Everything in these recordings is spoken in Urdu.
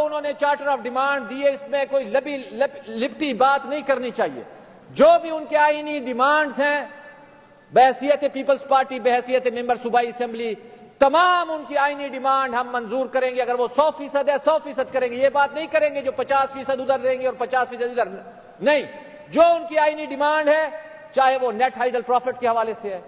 انہوں نے چارٹر آف ڈیمانڈ دیے، اس میں کوئی لپٹی بات نہیں کرنی چاہیے. جو بھی ان کے آئینی ڈیمانڈز ہیں بحیثیت پیپلز پارٹی، بحیثیت ممبر صوبائی اسمبلی، تمام ان کی آئینی ڈیمانڈ ہم منظور کریں گے. اگر وہ 100% ہے 100% کریں گے. یہ بات نہیں کریں گے جو 50% ادھر دیں گے اور 50% ادھر نہیں. جو ان کی آئینی ڈیمانڈ ہے، چاہے وہ نیٹ ہائیڈل پروفٹ کے حوالے سے ہے،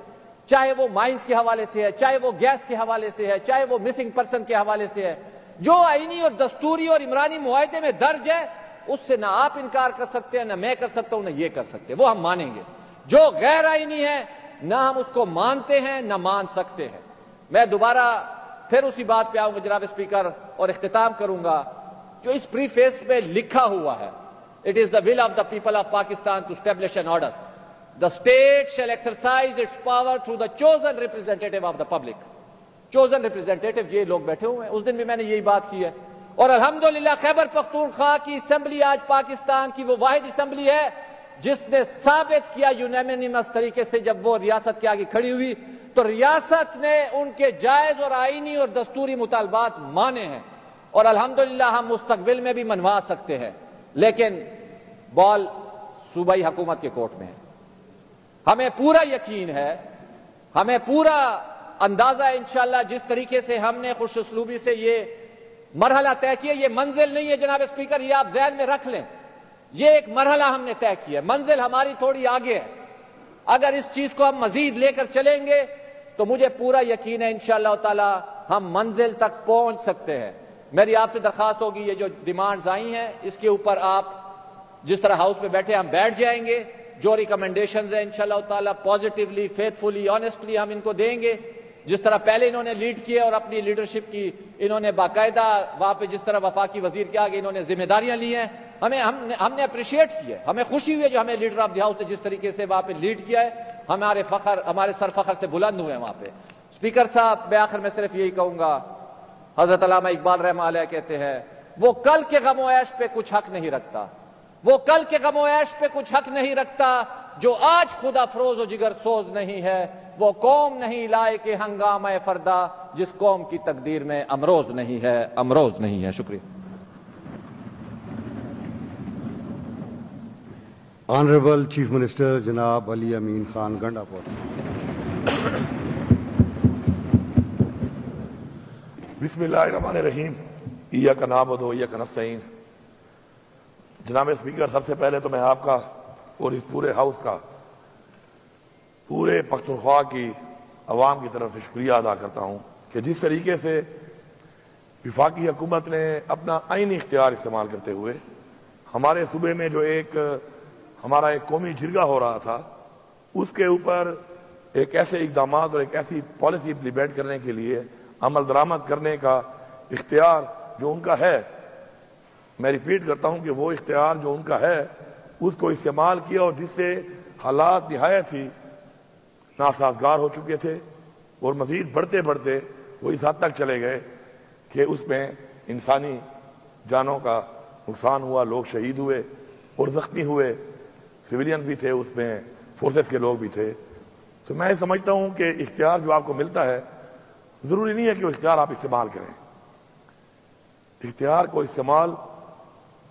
چاہے وہ مائنز کے حوالے سے ہے، چاہے وہ گیس کے حوالے سے ہے، چاہے وہ مسنگ پرسن کے حوالے سے ہے، جو آئینی اور دستوری اور عمرانی معاہدے میں درج ہے اس سے نہ آپ انکار کر سکتے ہیں، نہ میں کر سکتا ہوں، نہ یہ کر سکتے، وہ ہم مانیں گے. جو غیر آئینی ہے نہ ہم اس کو مانتے ہیں نہ مان سکتے ہیں. میں دوبارہ پھر اسی بات پہ آؤں گا جناب اسپیکر اور اختتام کروں گا جو اس پریفیس میں لکھا ہوا ہے. It is the will of the people of Pakistan to establish an order. The state shall exercise its power through the chosen representative of the public. Chosen representative یہ لوگ بیٹھے ہوئے ہیں. اس دن بھی میں نے یہی بات کی ہے. اور الحمدللہ خیبر پختونخوا کی اسمبلی آج پاکستان کی وہ واحد اسمبلی ہے جس نے ثابت کیا یونانیمس طریقے سے، جب وہ ریاست کے آگے کھڑی ہوئی تو ریاست نے ان کے جائز اور آئینی اور دستوری مطالبات مانے ہیں، اور الحمدللہ ہم مستقبل میں بھی منوا سکتے ہیں. لیکن بال صوبائی حکومت کے کورٹ میں ہے. ہمیں پورا یقین ہے، ہمیں پورا اندازہ ہے انشاءاللہ جس طریقے سے ہم نے خوش اسلوبی سے یہ مرحلہ طے کیا. یہ منزل نہیں ہے جناب اسپیکر، یہ آپ ذہن میں رکھ لیں. یہ ایک مرحلہ ہم نے طے کیا ہے، منزل ہماری تھوڑی آگے ہے. اگر اس چیز کو ہم مزید لے کر چلیں گے تو مجھے پورا یقین ہے انشاءاللہ تعالی ہم منزل تک پہنچ سکتے ہیں. میری آپ سے درخواست ہوگی یہ جو ڈیمانڈز آئی ہیں اس کے اوپر آپ جس طرح ہاؤس میں بیٹھے ہم بیٹھ جائیں گے. جو ریکمنڈیشنز ہیں انشاءاللہ تعالی پازیٹیولی، فیتھفلی، آنیسٹلی ہم ان کو دیں گے. جس طرح پہلے انہوں نے لیڈ کیا اور اپنی لیڈرشپ کی انہوں نے باقاعدہ وہاں پہ جس طرح وفاقی وزیر کے آگے انہوں نے ذمہ داریاں لی ہیں، ہم نے اپریشیٹ کیا ہے. ہمیں خوشی ہوئی ہے جو ہمیں لیڈر آف دی ہاؤس نے جس طریقے سے وہاں پہ لیڈ کیا ہے. ہمارے سر فخر سے بلند ہوئے ہیں وہاں پہ. اسپیکر صاحب میں آخر میں صرف یہی کہوں گا، حضرت علامہ اقبال رحمہ اللہ کہتے ہیں وہ کل کے غم و عیش پہ کچھ حق نہیں رکھتا، وہ کل کے غم و عیش پہ کچھ حق نہیں رکھتا جو آج خود افروز و جگر سوز نہیں ہے. وہ قوم نہیں لائے کہ ہنگامہ فردا جس قوم کی تقدیر میں امروز نہیں ہے، امروز نہیں ہے. شکریہ. آنریبل چیف منسٹر جناب علی امین خان گنڈا پور. بسم اللہ الرحمن الرحیم. ایاک نعبد و ایاک نستعین. جناب اسپیکر، سب سے پہلے تو میں آپ کا اور اس پورے ہاؤس کا پورے پختونخوا کی عوام کی طرف سے شکریہ ادا کرتا ہوں کہ جس طریقے سے وفاقی حکومت نے اپنا آئینی اختیار استعمال کرتے ہوئے ہمارے صوبے میں جو ہمارا ایک قومی جرگہ ہو رہا تھا اس کے اوپر ایک ایسے اقدامات اور ایک ایسی پالیسی امپلیمنٹ کرنے کے لیے عمل درآمد کرنے کا اختیار جو ان کا ہے، میں ریپیٹ کرتا ہوں کہ وہ اختیار جو ان کا ہے اس کو استعمال کیا، اور جس سے حالات نہایت ہی ناسازگار ہو چکے تھے اور مزید بڑھتے بڑھتے وہ اس حد تک چلے گئے کہ اس میں انسانی جانوں کا نقصان ہوا، لوگ شہید ہوئے اور زخمی ہوئے، سویلین بھی تھے اس میں، فورسز کے لوگ بھی تھے. تو میں سمجھتا ہوں کہ اختیار جو آپ کو ملتا ہے ضروری نہیں ہے کہ وہ اختیار آپ استعمال کریں. اختیار کو استعمال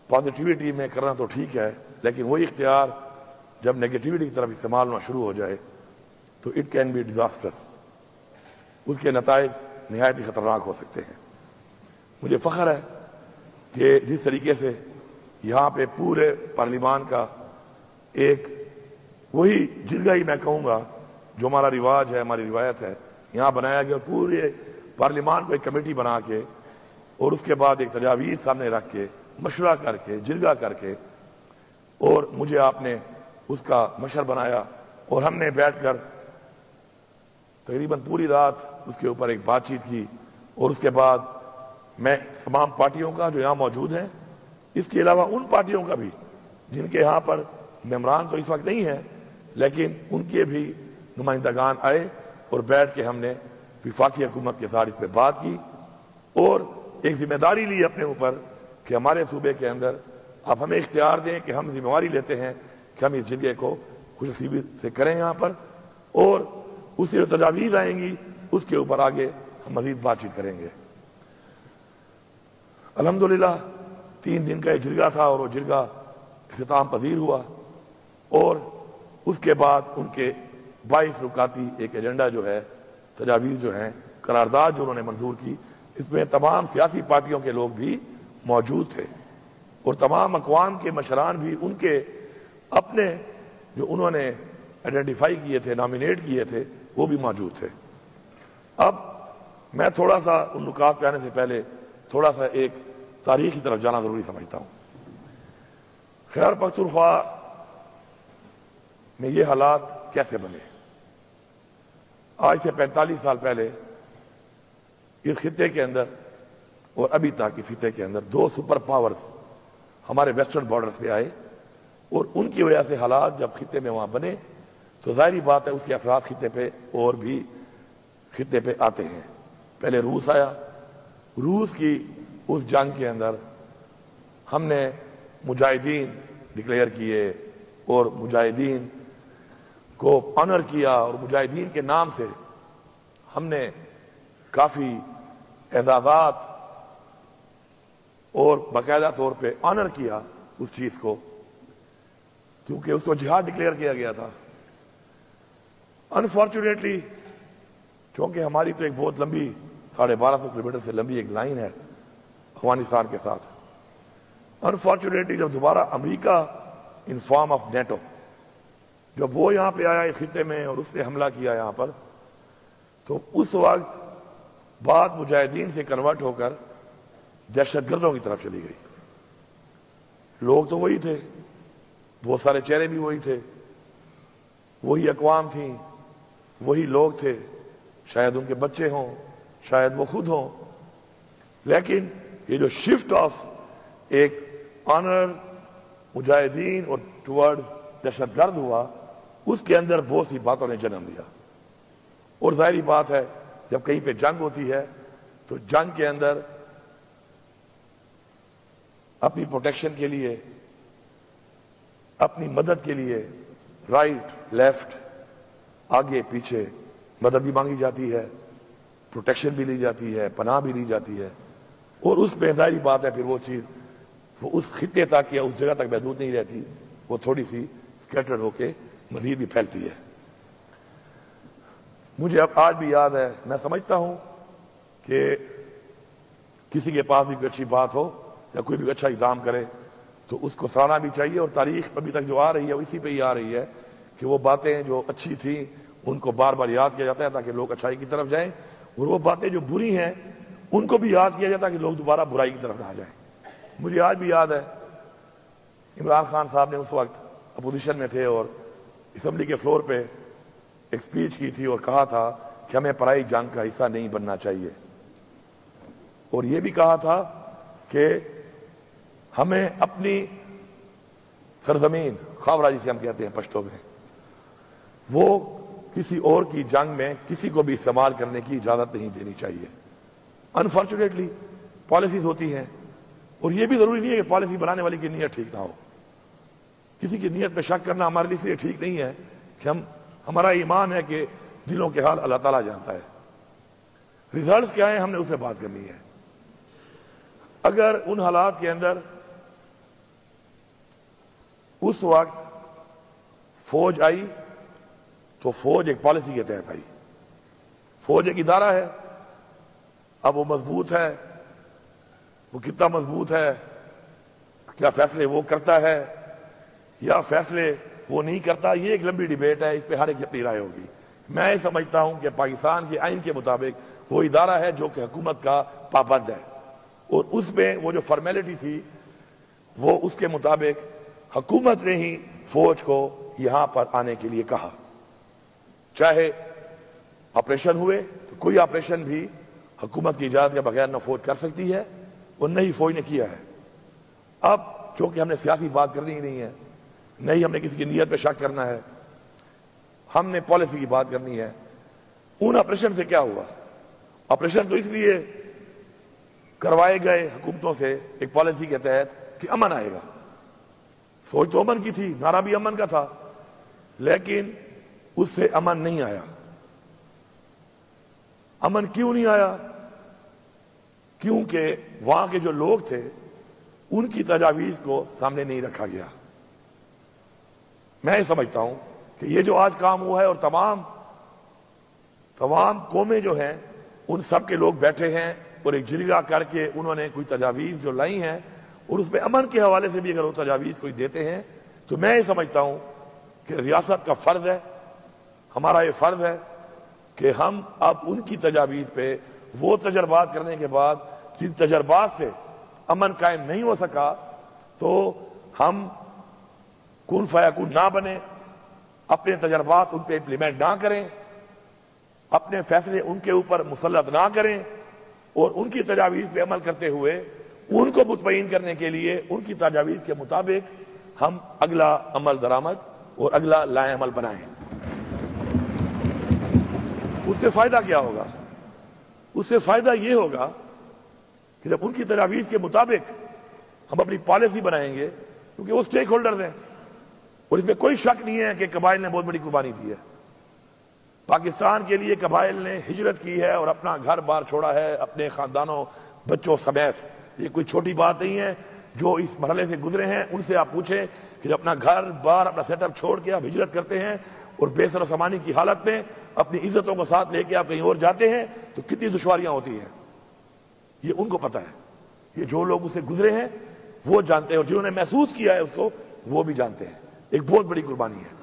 پازیٹیوٹی میں کرنا تو ٹھیک ہے، لیکن وہی اختیار جب نیگیٹیوٹی کی طرف استعمال ہونا شروع ہو جائے تو اٹ کین بی ڈیزاسٹر. اس کے نتائج نہایت ہی خطرناک ہو سکتے ہیں. مجھے فخر ہے کہ جس طریقے سے یہاں پہ پورے پارلیمان کا ایک وہی جرگہ ہی میں کہوں گا جو ہمارا رواج ہے، ہماری روایت ہے، یہاں بنایا گیا. پورے پارلیمان کو ایک کمیٹی بنا کے اور اس کے بعد ایک تجاویز سامنے رکھ کے مشورہ کر کے جرگہ کر کے، اور مجھے آپ نے اس کا مشر بنایا اور ہم نے بیٹھ کر تقریباً پوری رات اس کے اوپر ایک بات چیت کی. اور اس کے بعد میں تمام پارٹیوں کا جو یہاں موجود ہیں، اس کے علاوہ ان پارٹیوں کا بھی جن کے یہاں پر ممبران تو اس وقت نہیں ہیں لیکن ان کے بھی نمائندگان آئے اور بیٹھ کے ہم نے وفاقی حکومت کے ساتھ اس پہ بات کی اور ایک ذمہ داری لی اپنے اوپر کہ ہمارے صوبے کے اندر آپ ہمیں اختیار دیں کہ ہم ذمہ داری لیتے ہیں کہ ہم اس جرگے کو خوش نصیبی سے کریں یہاں پر، اور اس سے جو تجاویز آئیں گی اس کے اوپر آگے ہم مزید بات چیت کریں گے. الحمدللہ 3 دن کا ایک جرگہ تھا اور وہ جرگہ اختتام پذیر ہوا، اور اس کے بعد ان کے 22 نکاتی ایک ایجنڈا جو ہے، تجاویز جو ہیں، قرارداد جو انہوں نے منظور کی، اس میں تمام سیاسی پارٹیوں کے لوگ بھی موجود تھے اور تمام اقوام کے مشران بھی ان کے اپنے جو انہوں نے آئیڈینٹیفائی کیے تھے، نامینیٹ کیے تھے، وہ بھی موجود تھے۔ اب میں تھوڑا سا ان نکات پہ آنے سے پہلے تھوڑا سا ایک تاریخ کی طرف جانا ضروری سمجھتا ہوں۔ خیبر پختونخوا میں یہ حالات کیسے بنے؟ آج سے 45 سال پہلے اس خطے کے اندر اور ابھی تک اس خطے کے اندر 2 سپر پاورز ہمارے ویسٹرن بارڈرز پہ آئے، اور ان کی وجہ سے حالات جب خطے میں وہاں بنے تو ظاہری بات ہے اس کے اثرات خطے پہ اور بھی خطے پہ آتے ہیں۔ پہلے روس آیا، روس کی اس جنگ کے اندر ہم نے مجاہدین ڈکلیئر کیے اور مجاہدین کو آنر کیا، اور مجاہدین کے نام سے ہم نے کافی اعزازات اور باقاعدہ طور پہ آنر کیا اس چیز کو، کیونکہ اس کو جہاد ڈکلیئر کیا گیا تھا۔ انفارچونیٹلی چونکہ ہماری تو ایک بہت لمبی 1250 کلومیٹر سے لمبی ایک لائن ہے افغانستان کے ساتھ، انفارچونیٹلی جب دوبارہ امریکہ ان فارم آف نیٹو جب وہ یہاں پہ آیا اس خطے میں اور اس نے حملہ کیا یہاں پر، تو اس وقت بات مجاہدین سے کنورٹ ہو کر دہشت گردوں کی طرف چلی گئی۔ لوگ تو وہی تھے، بہت سارے چہرے بھی وہی تھے، وہی اقوام تھیں، وہی لوگ تھے، شاید ان کے بچے ہوں، شاید وہ خود ہوں، لیکن یہ جو شفٹ آف ایک آنر مجاہدین اور ٹورڈ دہشت گرد ہوا، اس کے اندر بہت سی باتوں نے جنم دیا۔ اور ظاہری بات ہے جب کہیں پہ جنگ ہوتی ہے تو جنگ کے اندر اپنی پروٹیکشن کے لیے، اپنی مدد کے لیے رائٹ لیفٹ آگے پیچھے مدد بھی مانگی جاتی ہے، پروٹیکشن بھی لی جاتی ہے، پناہ بھی لی جاتی ہے، اور اس پہ ظاہری بات ہے پھر وہ چیز وہ اس خطے تک یا اس جگہ تک محدود نہیں رہتی، وہ تھوڑی سی اسکیٹرڈ ہو کے مزید بھی پھیلتی ہے۔ مجھے اب آج بھی یاد ہے، میں سمجھتا ہوں کہ کسی کے پاس بھی کوئی اچھی بات ہو یا کوئی بھی اچھا اقدام کرے تو اس کو سراہنا بھی چاہیے، اور تاریخ ابھی تک جو آ رہی ہے وہ اسی پہ ہی آ رہی ہے کہ وہ باتیں جو اچھی تھیں ان کو بار بار یاد کیا جاتا ہے تاکہ لوگ اچھائی کی طرف جائیں، اور وہ باتیں جو بری ہیں ان کو بھی یاد کیا جاتا ہے کہ لوگ دوبارہ برائی کی طرف نہ جائیں۔ مجھے آج بھی یاد ہے عمران خان صاحب نے اس وقت اپوزیشن میں تھے اور اسمبلی کے فلور پہ ایک سپیچ کی تھی اور کہا تھا کہ ہمیں پرائی جنگ کا حصہ نہیں بننا چاہیے، اور یہ بھی کہا تھا کہ ہمیں اپنی سرزمین خاورہ جسے ہم کہتے ہیں پشتو میں، وہ کسی اور کی جنگ میں کسی کو بھی استعمال کرنے کی اجازت نہیں دینی چاہیے۔ انفارچونیٹلی پالیسیز ہوتی ہیں، اور یہ بھی ضروری نہیں ہے کہ پالیسی بنانے والی کی نیت ٹھیک نہ ہو۔ کسی کی نیت پہ شک کرنا ہمارے لیے اس لیے ٹھیک نہیں ہے کہ ہمارا ایمان ہے کہ دلوں کے حال اللہ تعالیٰ جانتا ہے، ریزلٹس کیا ہیں ہم نے اس پہ بات کرنی ہے۔ اگر ان حالات کے اندر اس وقت فوج آئی تو فوج ایک پالیسی کے تحت آئی، فوج ایک ادارہ ہے، اب وہ مضبوط ہے، وہ کتنا مضبوط ہے، کیا فیصلے وہ کرتا ہے یا فیصلے وہ نہیں کرتا، یہ ایک لمبی ڈیبیٹ ہے، اس پہ ہر ایک کی اپنی رائے ہوگی۔ میں سمجھتا ہوں کہ پاکستان کے آئین کے مطابق وہ ادارہ ہے جو کہ حکومت کا پابند ہے، اور اس میں وہ جو فارمیلٹی تھی وہ اس کے مطابق حکومت نے ہی فوج کو یہاں پر آنے کے لیے کہا، چاہے آپریشن ہوئے تو کوئی آپریشن بھی حکومت کی اجازت کے بغیر نہ فوج کر سکتی ہے اور نہ ہی فوج نے کیا ہے۔ اب چونکہ ہم نے سیاسی بات کرنی ہی نہیں ہے، نہ ہی ہم نے کسی کی نیت پہ شک کرنا ہے، ہم نے پالیسی کی بات کرنی ہے۔ ان آپریشن سے کیا ہوا؟ آپریشن تو اس لیے کروائے گئے حکومتوں سے ایک پالیسی کے تحت کہ امن آئے گا، سوچ تو امن کی تھی، نعرہ بھی امن کا تھا، لیکن اس سے امن نہیں آیا۔ امن کیوں نہیں آیا؟ کیونکہ وہاں کے جو لوگ تھے ان کی تجاویز کو سامنے نہیں رکھا گیا۔ میں یہ سمجھتا ہوں کہ یہ جو آج کام ہوا ہے اور تمام قومیں جو ہیں ان سب کے لوگ بیٹھے ہیں اور ایک جرگہ کر کے انہوں نے کوئی تجاویز جو لائی ہیں اور اس میں امن کے حوالے سے بھی اگر وہ تجاویز کوئی دیتے ہیں تو میں یہ سمجھتا ہوں کہ ریاست کا فرض ہے، ہمارا یہ فرض ہے کہ ہم اب ان کی تجاویز پہ وہ تجربات کرنے کے بعد جن تجربات سے امن قائم نہیں ہو سکا تو ہم کن فیکون نہ بنے، اپنے تجربات ان پہ امپلیمنٹ نہ کریں، اپنے فیصلے ان کے اوپر مسلط نہ کریں، اور ان کی تجاویز پہ عمل کرتے ہوئے ان کو مطمئن کرنے کے لیے ان کی تجاویز کے مطابق ہم اگلا عمل درآمد اور اگلا لائے عمل بنائیں۔ اس سے فائدہ کیا ہوگا؟ اس سے فائدہ یہ ہوگا کہ جب ان کی تجاویز کے مطابق ہم اپنی پالیسی بنائیں گے، کیونکہ وہ سٹیک ہولڈرز ہیں اور اس میں کوئی شک نہیں ہے کہ قبائل نے بہت بڑی قربانی دی ہے۔ پاکستان کے لیے قبائل نے ہجرت کی ہے اور اپنا گھر بار چھوڑا ہے اپنے خاندانوں بچوں سمیت۔ یہ کوئی چھوٹی بات نہیں ہے، جو اس مرحلے سے گزرے ہیں ان سے آپ پوچھیں کہ جب اپنا گھر بار اپنا سیٹ اپ چھوڑ کے آپ ہجرت کرتے ہیں اور بے سر و سامانی کی حالت میں اپنی عزتوں کو ساتھ لے کے آپ کہیں اور جاتے ہیں تو کتنی دشواریاں ہوتی ہیں، یہ ان کو پتہ ہے۔ یہ جو لوگ اسے گزرے ہیں وہ جانتے ہیں، اور جنہوں نے محسوس کیا ہے اس کو وہ بھی جانتے ہیں۔ ایک بہت بڑی قربانی ہے۔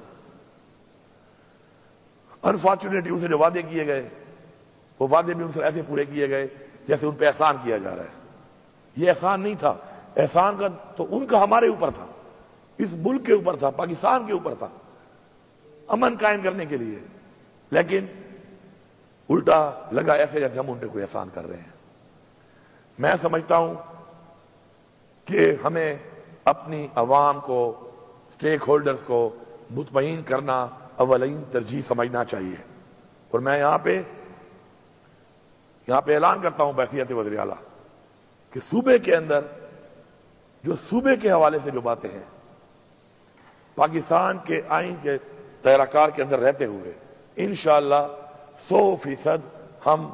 انفارچونیٹلی ان سے جو وعدے کیے گئے وہ وعدے بھی ان سے ایسے پورے کیے گئے جیسے ان پہ احسان کیا جا رہا ہے۔ یہ احسان نہیں تھا، احسان کا تو ان کا ہمارے اوپر تھا، اس ملک کے اوپر تھا، پاکستان کے اوپر تھا، امن قائم کرنے کے لیے، لیکن الٹا لگا ایسے جیسے ہم ان پہ کوئی احسان کر رہے ہیں۔ میں سمجھتا ہوں کہ ہمیں اپنی عوام کو، سٹیک ہولڈرز کو مطمئن کرنا اولین ترجیح سمجھنا چاہیے، اور میں یہاں پہ اعلان کرتا ہوں بحیثیت وزیر اعلیٰ کہ صوبے کے اندر جو صوبے کے حوالے سے جو باتیں ہیں پاکستان کے آئین کے دائرہ کار کے اندر رہتے ہوئے انشاءاللہ 100% ہم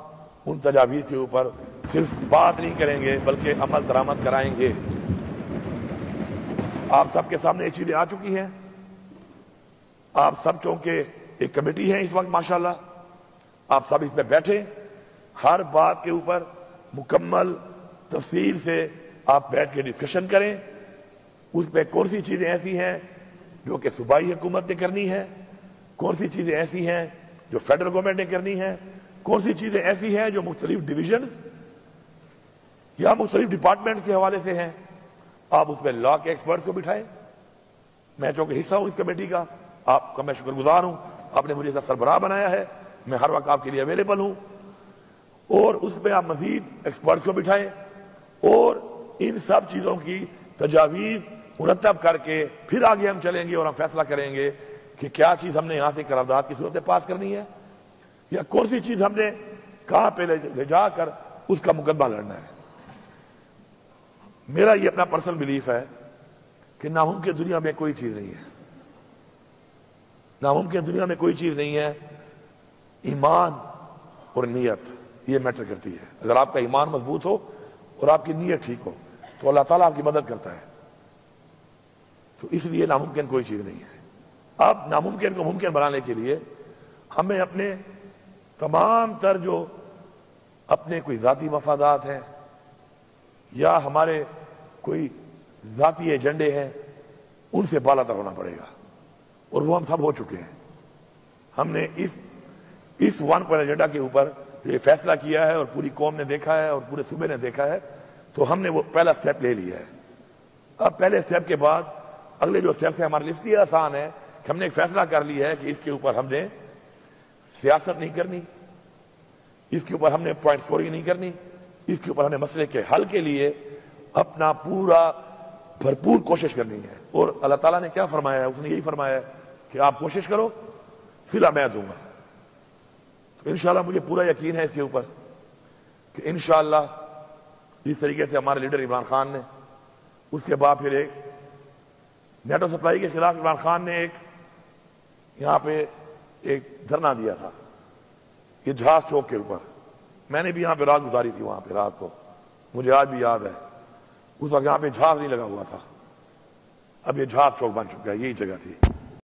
ان تجاویز کے اوپر صرف بات نہیں کریں گے بلکہ عمل درآمد کرائیں گے۔ آپ سب کے سامنے یہ چیزیں آ چکی ہیں، آپ سب چونکہ ایک کمیٹی ہے اس وقت ماشاءاللہ، آپ سب اس میں بیٹھے، ہر بات کے اوپر مکمل تفصیل سے آپ بیٹھ کے ڈسکشن کریں، اس پہ کون سی چیزیں ایسی ہیں جو کہ صوبائی حکومت نے کرنی ہے، کون سی چیزیں ایسی ہیں جو فیڈرل گورنمنٹ نے کرنی ہے، کون سی چیزیں ایسی ہیں جو مختلف ڈویژنز یا مختلف ڈپارٹمنٹ کے حوالے سے ہیں، آپ اس میں لا کے ایکسپرٹس کو بٹھائیں۔ میں چونکہ حصہ ہوں اس کمیٹی کا، آپ کا میں شکر گزار ہوں، آپ نے مجھے اس کا سربراہ بنایا ہے، میں ہر وقت آپ کے لیے اویلیبل ہوں، اور اس میں آپ مزید ایکسپرٹس کو بٹھائیں اور ان سب چیزوں کی تجاویز مرتب کر کے پھر آگے ہم چلیں گے اور ہم فیصلہ کریں گے کہ کیا چیز ہم نے یہاں سے قرارداد کی صورت میں پاس کرنی ہے یا کون سی چیز ہم نے کہاں پہ لے جا کر اس کا مقدمہ لڑنا ہے۔ میرا یہ اپنا پرسنل بلیف ہے کہ ناممکن دنیا میں کوئی چیز نہیں ہے، ناممکن دنیا میں کوئی چیز نہیں ہے، ایمان اور نیت یہ میٹر کرتی ہے۔ اگر آپ کا ایمان مضبوط ہو اور آپ کی نیت ٹھیک ہو تو اللہ تعالیٰ آپ کی مدد کرتا ہے، تو اس لیے ناممکن کوئی چیز نہیں ہے۔ اب ناممکن کو ممکن بنانے کے لیے ہمیں اپنے تمام تر جو اپنے کوئی ذاتی مفادات ہیں یا ہمارے کوئی ذاتی ایجنڈے ہیں ان سے بالا تر ہونا پڑے گا، اور وہ ہم سب ہو چکے ہیں۔ ہم نے اس ون پوائنٹ ایجنڈا کے اوپر یہ فیصلہ کیا ہے اور پوری قوم نے دیکھا ہے اور پورے صوبے نے دیکھا ہے، تو ہم نے وہ پہلا سٹیپ لے لیا ہے۔ اب پہلے سٹیپ کے بعد اگلے جو سٹیپ ہے ہمارے لیے آسان ہے کہ ہم نے ایک فیصلہ کر لیا ہے کہ اس کے اوپر ہم نے سیاست نہیں کرنی، اس کے اوپر ہم نے پوائنٹ سکورنگ نہیں کرنی، اس کے اوپر ہم نے مسئلے کے حل کے لیے اپنا پورا بھرپور کوشش کرنی ہے۔ اور اللہ تعالیٰ نے کیا فرمایا ہے؟ اس نے یہی فرمایا ہے کہ آپ کوشش کرو صلہ میں دوں گا۔ تو انشاءاللہ مجھے پورا یقین ہے اس کے اوپر کہ انشاءاللہ جس طریقے سے ہمارے لیڈر عمران خان نے، اس کے بعد پھر ایک نیٹو سپلائی کے خلاف عمران خان نے ایک یہاں پہ ایک دھرنا دیا تھا یہ جہاز چوک کے اوپر، میں نے بھی یہاں پہ رات گزاری تھی وہاں پہ رات کو، مجھے آج بھی یاد ہے اس وقت یہاں پہ جھاگ نہیں لگا ہوا تھا، اب یہ جھاگ چوک بن چکا ہے، یہی جگہ تھی۔